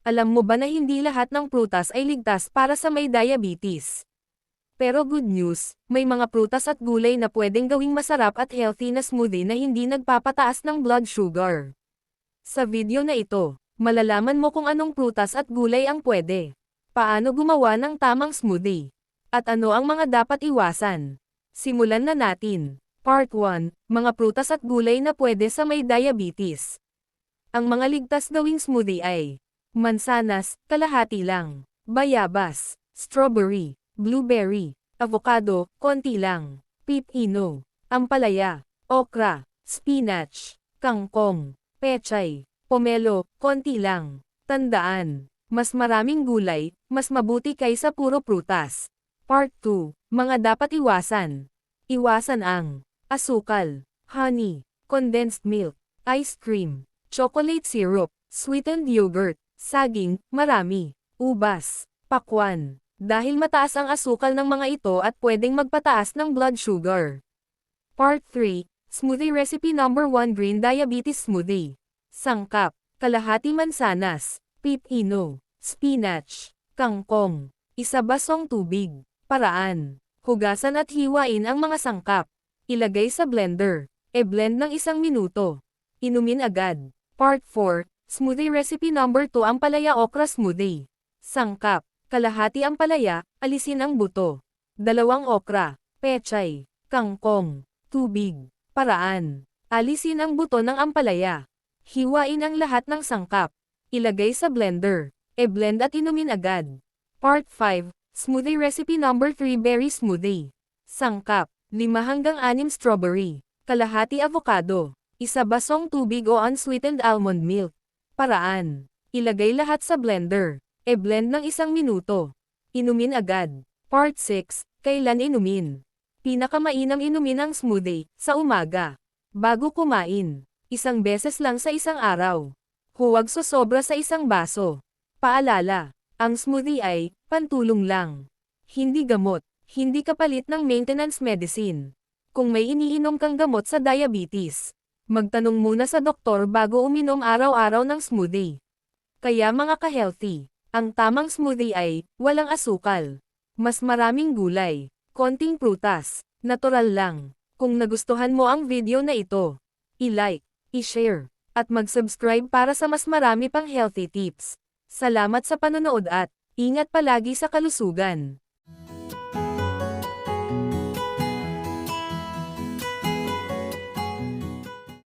Alam mo ba na hindi lahat ng prutas ay ligtas para sa may diabetes? Pero good news, may mga prutas at gulay na pwedeng gawing masarap at healthy na smoothie na hindi nagpapataas ng blood sugar. Sa video na ito, malalaman mo kung anong prutas at gulay ang pwede. Paano gumawa ng tamang smoothie? At ano ang mga dapat iwasan? Simulan na natin. Part 1, mga prutas at gulay na pwede sa may diabetes. Ang mga ligtas gawing smoothie ay mansanas, kalahati lang. Bayabas, strawberry, blueberry, avocado, konti lang. Pipino, ampalaya, okra, spinach, kangkong, pechay, pomelo, konti lang. Tandaan, mas maraming gulay, mas mabuti kaysa puro prutas. Part 2, mga dapat iwasan. Iwasan ang asukal, honey, condensed milk, ice cream, chocolate syrup, sweetened yogurt, saging, marami, ubas, pakwan. Dahil mataas ang asukal ng mga ito at pwedeng magpataas ng blood sugar. Part 3, Smoothie Recipe Number 1 Green Diabetes Smoothie. Sangkap, kalahati mansanas, pipino, spinach, kangkong, isa basong tubig. Paraan, hugasan at hiwain ang mga sangkap. Ilagay sa blender. E-blend ng 1 minuto. Inumin agad. Part 4, Smoothie Recipe Number 2 Ampalaya Okra Smoothie. Sangkap, kalahati ampalaya, alisin ang buto. 2 okra, pechay, kangkong, tubig. Paraan, alisin ang buto ng ampalaya. Hiwain ang lahat ng sangkap. Ilagay sa blender. E-blend at inumin agad. Part 5, Smoothie Recipe Number 3 Berry Smoothie. Sangkap, 5 hanggang 6 strawberry, kalahati avocado, 1 basong tubig o unsweetened almond milk. Paraan, ilagay lahat sa blender. E-blend ng 1 minuto. Inumin agad. Part 6, kailan inumin? Pinakamainam inumin ang smoothie, sa umaga. Bago kumain. 1 beses lang sa 1 araw. Huwag sosobra sa 1 baso. Paalala, ang smoothie ay pantulong lang. Hindi gamot, hindi kapalit ng maintenance medicine. Kung may iniinom kang gamot sa diabetes, magtanong muna sa doktor bago uminom araw-araw ng smoothie. Kaya mga ka-healthy, ang tamang smoothie ay walang asukal, mas maraming gulay, konting prutas, natural lang. Kung nagustuhan mo ang video na ito, i-like, i-share, at mag-subscribe para sa mas marami pang healthy tips. Salamat sa panonood at ingat palagi sa kalusugan.